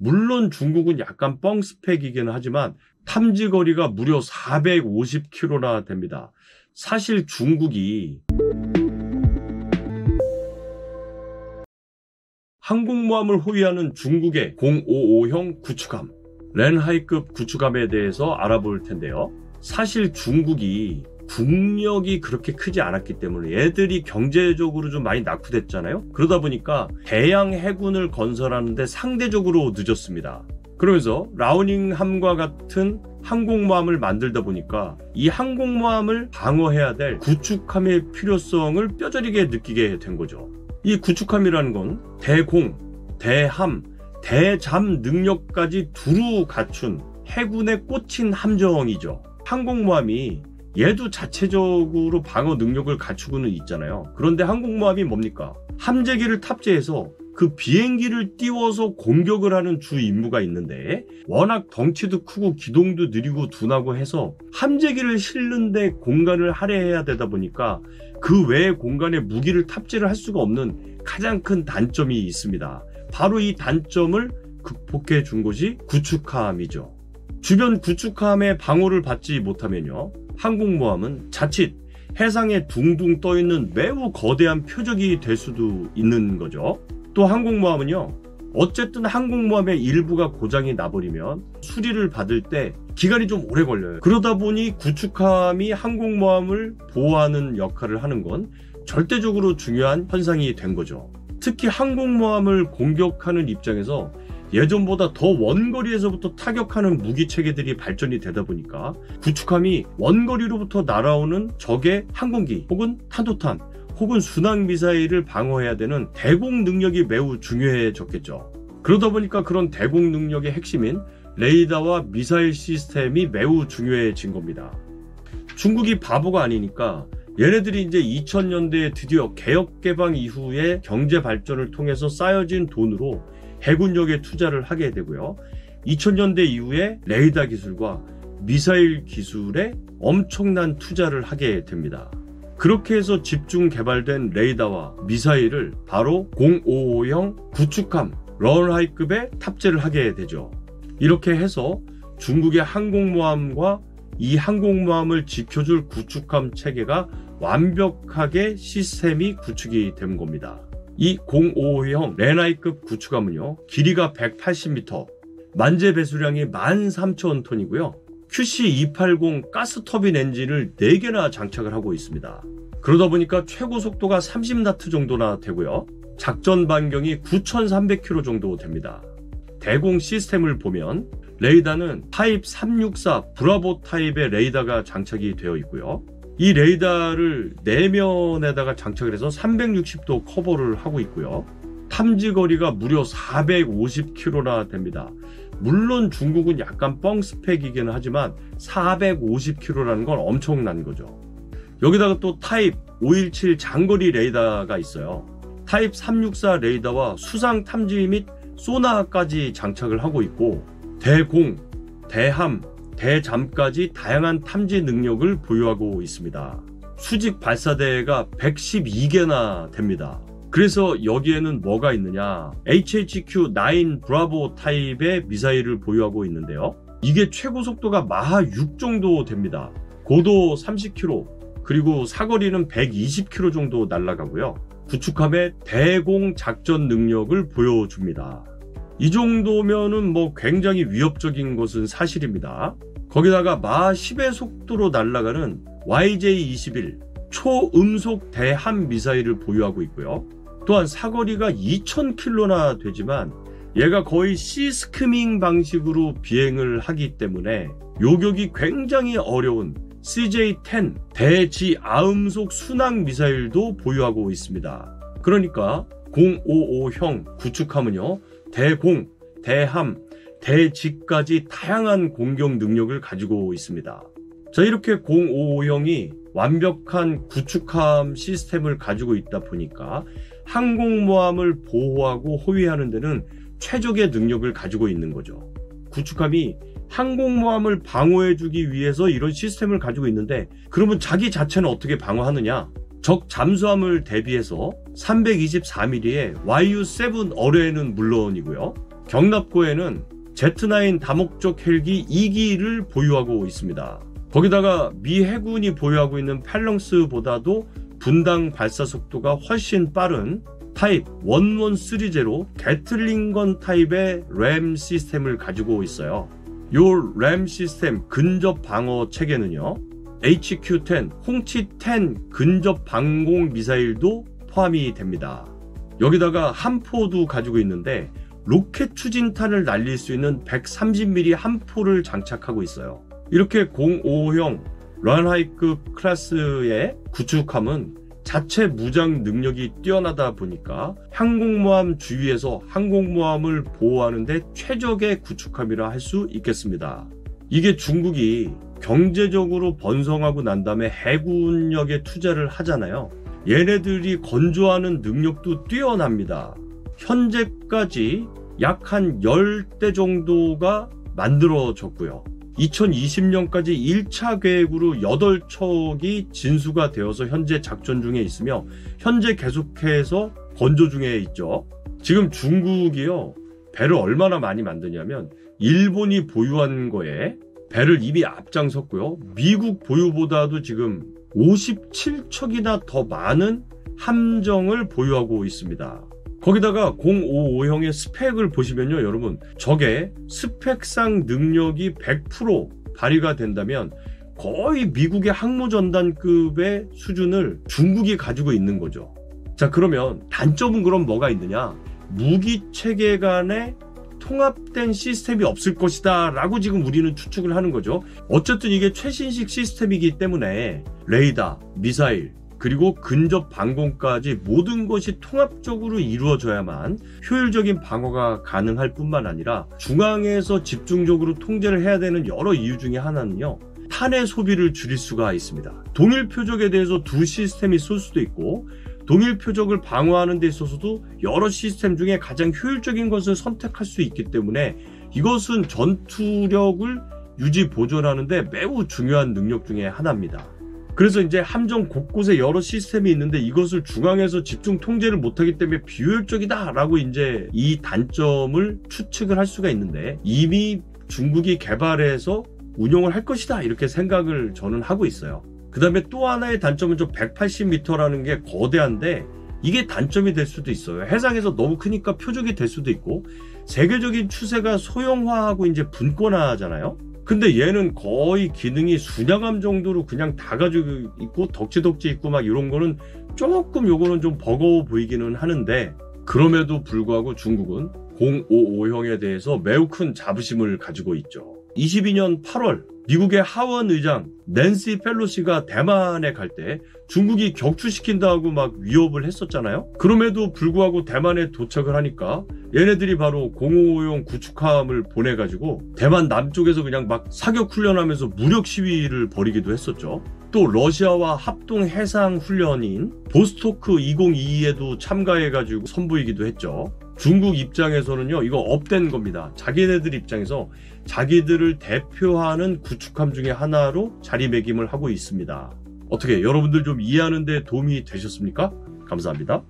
물론 중국은 약간 뻥 스펙이긴 하지만 탐지 거리가 무려 450km나 됩니다. 사실 중국이 항공모함을 호위하는 중국의 055형 구축함, 렌하이급 구축함에 대해서 알아볼 텐데요. 사실 중국이 국력이 그렇게 크지 않았기 때문에 얘들이 경제적으로 좀 많이 낙후됐잖아요. 그러다 보니까 대양 해군을 건설하는데 상대적으로 늦었습니다. 그러면서 라오닝함과 같은 항공모함을 만들다 보니까 이 항공모함을 방어해야 될 구축함의 필요성을 뼈저리게 느끼게 된 거죠. 이 구축함이라는 건 대공, 대함, 대잠 능력까지 두루 갖춘 해군에 꽂힌 함정이죠. 항공모함이 얘도 자체적으로 방어 능력을 갖추고는 있잖아요. 그런데 항공모함이 뭡니까? 함재기를 탑재해서 그 비행기를 띄워서 공격을 하는 주 임무가 있는데 워낙 덩치도 크고 기동도 느리고 둔하고 해서 함재기를 실는데 공간을 할애해야 되다 보니까 그 외의 공간에 무기를 탑재를 할 수가 없는 가장 큰 단점이 있습니다. 바로 이 단점을 극복해 준 것이 구축함이죠. 주변 구축함의 방어를 받지 못하면요, 항공모함은 자칫 해상에 둥둥 떠있는 매우 거대한 표적이 될 수도 있는 거죠. 또 항공모함은요, 어쨌든 항공모함의 일부가 고장이 나버리면 수리를 받을 때 기간이 좀 오래 걸려요. 그러다 보니 구축함이 항공모함을 보호하는 역할을 하는 건 절대적으로 중요한 현상이 된 거죠. 특히 항공모함을 공격하는 입장에서 예전보다 더 원거리에서부터 타격하는 무기체계들이 발전이 되다 보니까 구축함이 원거리로부터 날아오는 적의 항공기 혹은 탄도탄 혹은 순항미사일을 방어해야 되는 대공 능력이 매우 중요해졌겠죠. 그러다 보니까 그런 대공 능력의 핵심인 레이더와 미사일 시스템이 매우 중요해진 겁니다. 중국이 바보가 아니니까 얘네들이 이제 2000년대에 드디어 개혁개방 이후에 경제 발전을 통해서 쌓여진 돈으로 해군력에 투자를 하게 되고요. 2000년대 이후에 레이더 기술과 미사일 기술에 엄청난 투자를 하게 됩니다. 그렇게 해서 집중 개발된 레이더와 미사일을 바로 055형 구축함 런하이급에 탑재를 하게 되죠. 이렇게 해서 중국의 항공모함과 이 항공모함을 지켜줄 구축함 체계가 완벽하게 시스템이 구축이 된 겁니다. 이 055형 렌하이급 구축함은요, 길이가 180m, 만재 배수량이 13,000톤이고요. QC280 가스터빈 엔진을 4개나 장착을 하고 있습니다. 그러다 보니까 최고 속도가 30나트 정도나 되고요. 작전 반경이 9,300km 정도 됩니다. 대공 시스템을 보면 레이더는 타입 364 브라보 타입의 레이더가 장착이 되어 있고요. 이 레이더를 내면에다가 장착을 해서 360도 커버를 하고 있고요. 탐지 거리가 무려 450km나 됩니다. 물론 중국은 약간 뻥 스펙이긴 하지만 450km라는 건 엄청난 거죠. 여기다가 또 타입 517 장거리 레이더가 있어요. 타입 364 레이더와 수상 탐지 및 소나까지 장착을 하고 있고 대공, 대함, 대잠까지 다양한 탐지 능력을 보유하고 있습니다. 수직 발사대가 112개나 됩니다. 그래서 여기에는 뭐가 있느냐, HHQ-9 브라보 타입의 미사일을 보유하고 있는데요. 이게 최고 속도가 마하 6 정도 됩니다. 고도 30km, 그리고 사거리는 120km 정도 날아가고요. 구축함의 대공 작전 능력을 보여줍니다. 이 정도면은 뭐 굉장히 위협적인 것은 사실입니다. 거기다가 마하 10의 속도로 날아가는 YJ-21 초음속 대함 미사일을 보유하고 있고요. 또한 사거리가 2000km나 되지만 얘가 거의 시스크밍 방식으로 비행을 하기 때문에 요격이 굉장히 어려운 CJ-10 대지아음속 순항 미사일도 보유하고 있습니다. 그러니까 055형 구축함은요, 대공, 대함, 대지까지 다양한 공격 능력을 가지고 있습니다. 자, 이렇게 055형이 완벽한 구축함 시스템을 가지고 있다 보니까 항공모함을 보호하고 호위하는 데는 최적의 능력을 가지고 있는 거죠. 구축함이 항공모함을 방어해주기 위해서 이런 시스템을 가지고 있는데 그러면 자기 자체는 어떻게 방어하느냐? 적 잠수함을 대비해서 324mm의 YU-7 어뢰는 물론이고요. 경납고에는 Z9 다목적 헬기 2기를 보유하고 있습니다. 거기다가 미 해군이 보유하고 있는 팰렁스보다도 분당 발사 속도가 훨씬 빠른 타입 1130 게틀링건 타입의 램 시스템을 가지고 있어요. 요 램 시스템 근접 방어 체계는요, HQ-10 홍치-10 근접 방공 미사일도 포함이 됩니다. 여기다가 함포도 가지고 있는데 로켓 추진탄을 날릴 수 있는 130mm 함포를 장착하고 있어요. 이렇게 055형 런하이급 클래스의 구축함은 자체 무장 능력이 뛰어나다 보니까 항공모함 주위에서 항공모함을 보호하는 데 최적의 구축함이라 할 수 있겠습니다. 이게 중국이 경제적으로 번성하고 난 다음에 해군력에 투자를 하잖아요. 얘네들이 건조하는 능력도 뛰어납니다. 현재까지 약 한 10대 정도가 만들어졌고요. 2020년까지 1차 계획으로 8척이 진수가 되어서 현재 작전 중에 있으며 현재 계속해서 건조 중에 있죠. 지금 중국이요, 배를 얼마나 많이 만드냐면 일본이 보유한 거에 배를 이미 앞장섰고요. 미국 보유보다도 지금 57척이나 더 많은 함정을 보유하고 있습니다. 거기다가 055형의 스펙을 보시면요, 여러분, 저게 스펙상 능력이 100% 발휘가 된다면 거의 미국의 항모전단급의 수준을 중국이 가지고 있는 거죠. 자, 그러면 단점은 그럼 뭐가 있느냐? 무기 체계 간에 통합된 시스템이 없을 것이다 라고 지금 우리는 추측을 하는 거죠. 어쨌든 이게 최신식 시스템이기 때문에 레이더, 미사일, 그리고 근접 방공까지 모든 것이 통합적으로 이루어져야만 효율적인 방어가 가능할 뿐만 아니라 중앙에서 집중적으로 통제를 해야 되는 여러 이유 중에 하나는요, 탄의 소비를 줄일 수가 있습니다. 동일 표적에 대해서 두 시스템이 쏠 수도 있고, 동일 표적을 방어하는 데 있어서도 여러 시스템 중에 가장 효율적인 것을 선택할 수 있기 때문에 이것은 전투력을 유지 보존하는 데 매우 중요한 능력 중에 하나입니다. 그래서 이제 함정 곳곳에 여러 시스템이 있는데 이것을 중앙에서 집중 통제를 못하기 때문에 비효율적이다 라고 이제 이 단점을 추측을 할 수가 있는데, 이미 중국이 개발해서 운용을 할 것이다 이렇게 생각을 저는 하고 있어요. 그 다음에 또 하나의 단점은 저 180m라는 게 거대한데 이게 단점이 될 수도 있어요. 해상에서 너무 크니까 표적이 될 수도 있고, 세계적인 추세가 소형화하고 이제 분권화하잖아요. 근데 얘는 거의 기능이 순양함 정도로 그냥 다 가지고 있고 덕지덕지 있고 막 이런 거는 조금 요거는 좀 버거워 보이기는 하는데, 그럼에도 불구하고 중국은 055형에 대해서 매우 큰 자부심을 가지고 있죠. 22년 8월 미국의 하원 의장 낸시 펠로시가 대만에 갈 때 중국이 격추시킨다고 막 위협을 했었잖아요. 그럼에도 불구하고 대만에 도착을 하니까 얘네들이 바로 055형 구축함을 보내가지고 대만 남쪽에서 그냥 막 사격 훈련하면서 무력 시위를 벌이기도 했었죠. 또 러시아와 합동 해상 훈련인 보스토크 2022에도 참가해가지고 선보이기도 했죠. 중국 입장에서는요, 이거 업된 겁니다. 자기네들 입장에서 자기들을 대표하는 구축함 중에 하나로 자리매김을 하고 있습니다. 어떻게 여러분들 좀 이해하는 데 도움이 되셨습니까? 감사합니다.